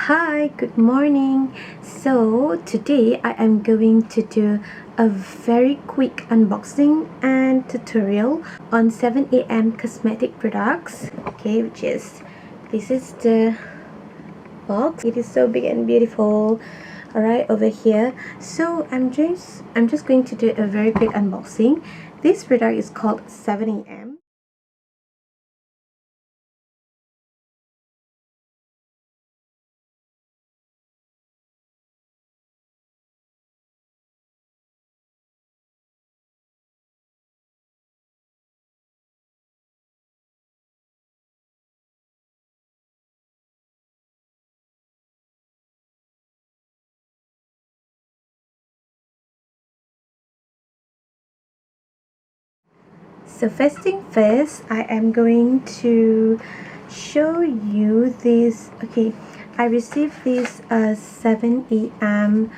Hi, good morning. So today I am going to do a very quick unboxing and tutorial on 7am cosmetic products. Okay, this is the box. It is so big and beautiful. Alright, over here. So I'm just going to do a very quick unboxing. This product is called 7am. So first thing first, I am going to show you this. Okay, I received this 7am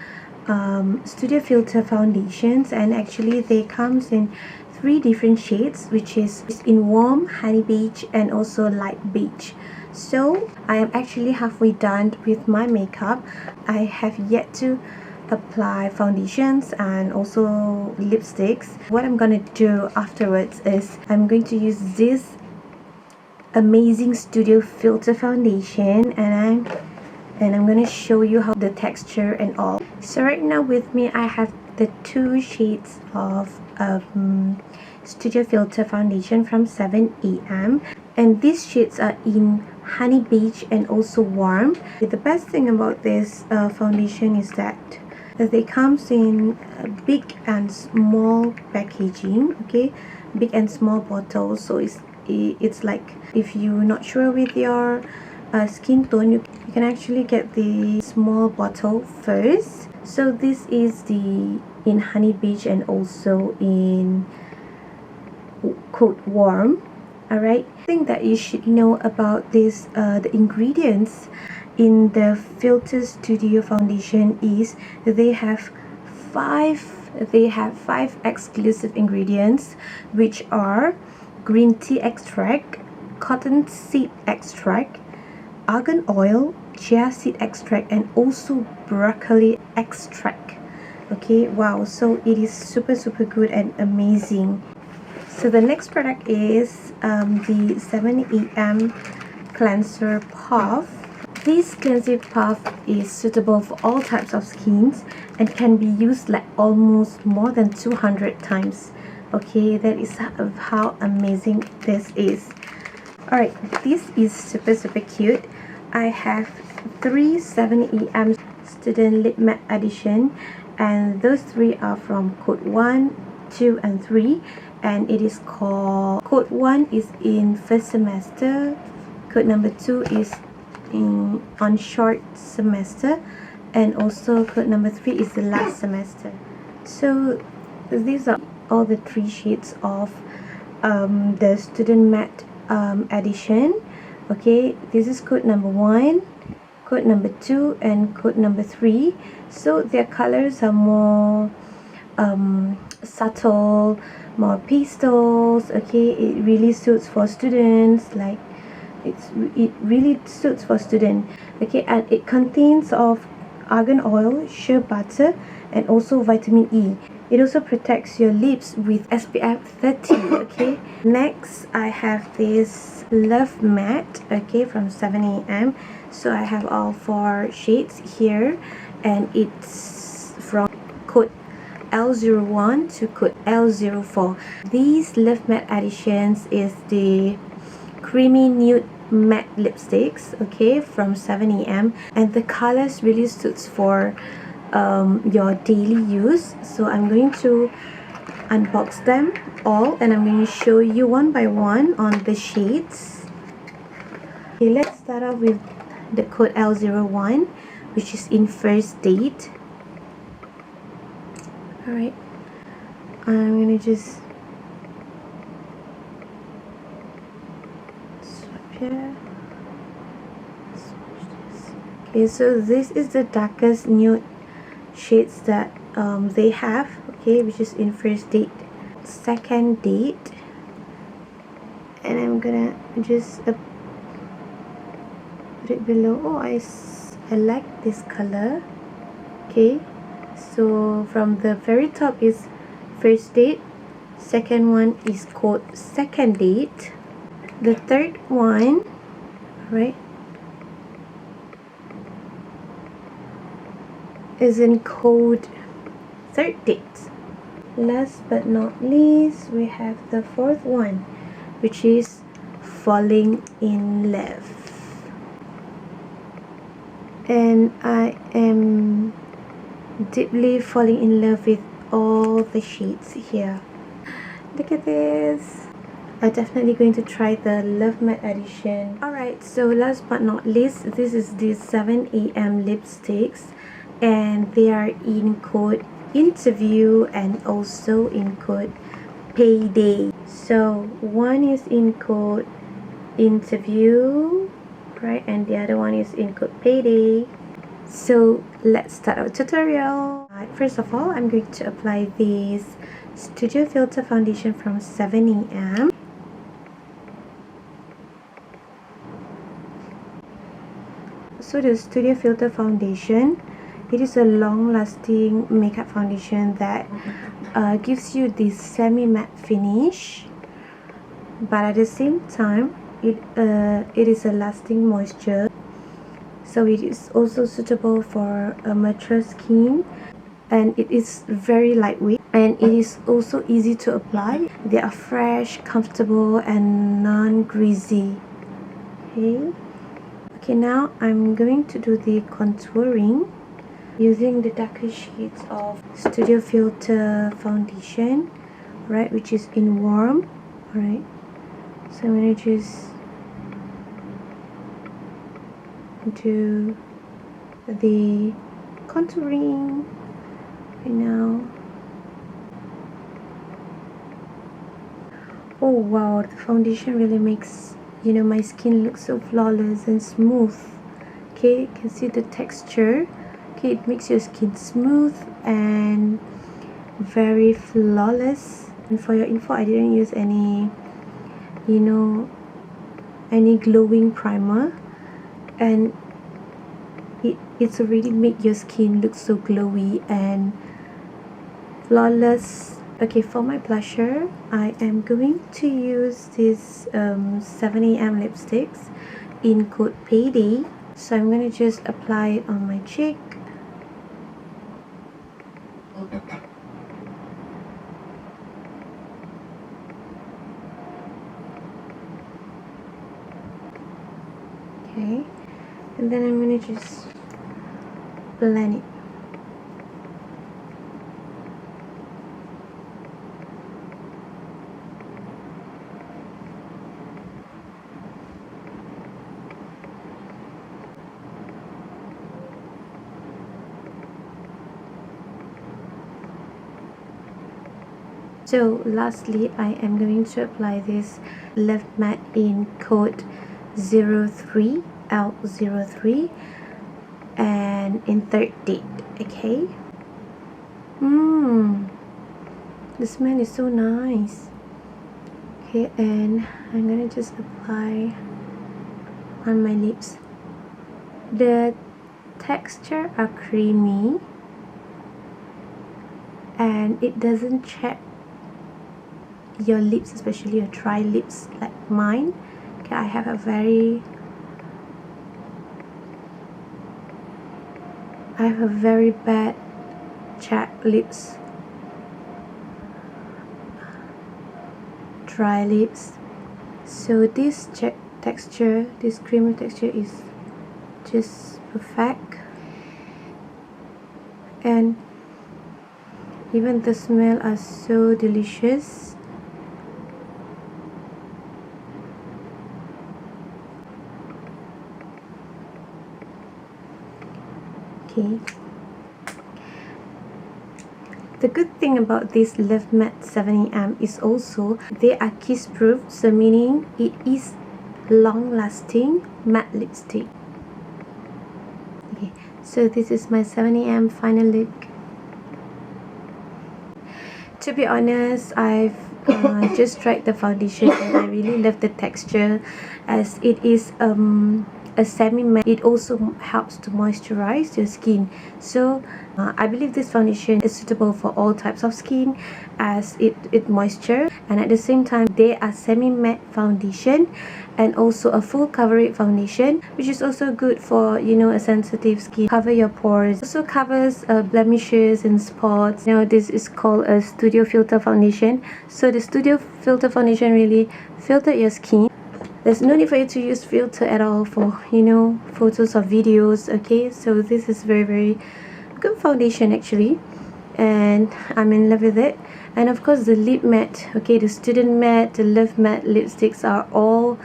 studio filter foundations, and actually they comes in 3 different shades, which is in warm, honey beige, and also light beige. So I am actually halfway done with my makeup. I have yet to apply foundations and also lipsticks. What I'm gonna do afterwards is I'm going to use this amazing studio filter foundation, and I'm gonna show you how the texture and all. So right now with me I have the 2 shades of studio filter foundation from 7am, and these shades are in honey beige and also warm. The best thing about this foundation is that they comes in big and small packaging. Okay, big and small bottles, so it's like if you're not sure with your skin tone, you can actually get the small bottle first. So this is the in honey beige and also in coat warm. Alright, thing that you should know about this the ingredients in the Filter Studio foundation is they have five exclusive ingredients, which are green tea extract, cottonseed extract, argan oil, chia seed extract, and also broccoli extract. Okay, wow, so it is super good and amazing. So the next product is the 7am Cleanser Puff. This Cleansey Puff is suitable for all types of skins and can be used like almost more than 200 times. Okay, that is how amazing this is. Alright, this is super cute. I have 3 7am Student Lip Matte Edition, and those 3 are from Code 1, 2, and 3, and it is called Code 1 is in first semester, Code number 2 is on short semester, and also Code number 3 is the last semester. So these are all the 3 shades of the Student Matte edition. Okay, this is code number 1, code number 2, and code number 3. So their colors are more subtle, more pastels. Okay, it really suits for students, like it really suits for students. Okay, and it contains of argan oil, shea butter, and also vitamin E. It also protects your lips with SPF 30. Okay, next I have this Luv Matte, okay, from 7am. So I have all 4 shades here, and it's from code L01 to code L04. These Luv Matte editions is the creamy nude matte lipsticks, okay, from 7am, and the colors really suits for your daily use. So I'm going to unbox them all, and I'm going to show you one by one on the shades. Okay, let's start off with the code L01, which is in First Date. Alright, I'm going to just swap here. Okay, so this is the darkest nude shades that they have, okay, which is in First Date, Second Date, and I'm gonna just put it below. Oh, I like this color. Okay, so from the very top is first date, second one is called second date, the third one, right, is in code third date. Last but not least, we have the fourth one, which is falling in love. And I am deeply falling in love with all the shades here. Look at this. I'm definitely going to try the Luv Matte edition. Alright, so last but not least, this is the 7 AM lipsticks, and they are in code interview and also in code payday. So one is in code interview, right, and the other one is in code payday. So let's start our tutorial. First of all, I'm going to apply this Studio Filter foundation from 7 AM. So the Studio Filter foundation, it is a long-lasting makeup foundation that gives you this semi-matte finish, but at the same time it is a lasting moisture. So it is also suitable for a mature skin, and it is very lightweight, and it is also easy to apply. They are fresh, comfortable, and non-greasy. Okay, now I'm going to do the contouring using the darker shades of Studio Filter foundation, right, which is in warm. Alright, so I'm going to just do the contouring right now. Oh wow, the foundation really makes, you know, my skin look so flawless and smooth. Okay, you can see the texture. Okay, it makes your skin smooth and very flawless. And for your info, I didn't use any, you know, any glowing primer, and it's already made your skin look so glowy and flawless. Okay, for my blusher, I am going to use this 7 AM lipsticks in code payday. So I'm going to just apply it on my cheek. Okay, and then I'm going to just blend it. So lastly, I am going to apply this Luv Matte in code 03L03 and in third date. Okay. The smell is so nice. Okay, and I'm gonna just apply on my lips. The texture are creamy and it doesn't chafe your lips, especially your dry lips like mine. Okay, I have a very bad chapped lips, dry lips. So this texture, this creamy texture is just perfect, and even the smell are so delicious. Okay. The good thing about this Luv Matte 7 AM is also they are kiss proof, so meaning it is long lasting matte lipstick. Okay, so this is my 7 AM final look. To be honest, I've just tried the foundation and I really love the texture, as it is a a semi-matte, it also helps to moisturize your skin. So I believe this foundation is suitable for all types of skin, as it moisture, and at the same time they are semi-matte foundation and also a full coverage foundation, which is also good for, you know, a sensitive skin. Cover your pores, also covers blemishes and spots. You know, this is called a studio filter foundation. So the studio filter foundation really filtered your skin. There's no need for you to use filter at all for, you know, photos or videos. Okay, so this is very good foundation actually, and I'm in love with it. And of course the lip matte, okay, the student matte, the Luv Matte lipsticks are all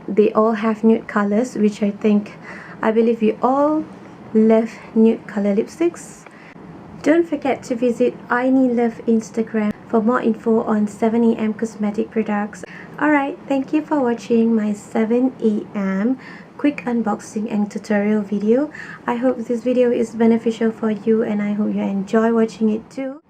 they all have nude colors, which I believe you all love nude color lipsticks. Don't forget to visit INILOVE Instagram for more info on 7am cosmetic products. Alright, thank you for watching my 7am quick unboxing and tutorial video. I hope this video is beneficial for you, and I hope you enjoy watching it too.